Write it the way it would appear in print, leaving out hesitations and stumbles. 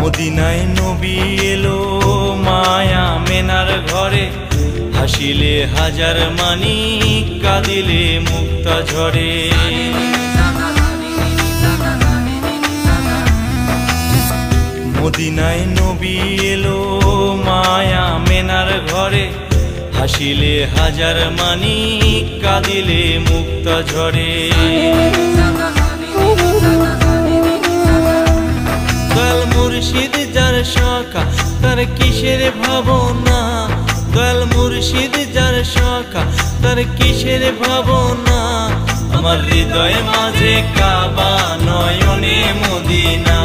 মদিনায় নবী এলো মায়া মেনার ঘরে, হাসিলে হাজার মানিক কাঁদিলে মুক্তা ঝরে। মদিনায় নবী এলো মায়া মেনার ঘরে, হাসিলে হাজার মানিক কাঁদিলে মুক্তা ঝরে। দয়াল মুর্শিদ যার সখা তার কিসের ভাবনা, দয়াল মুর্শিদ যার সখা তার কিসের ভাবনা। আমার হৃদয় মাঝে কাবা নয়নে মদিনা।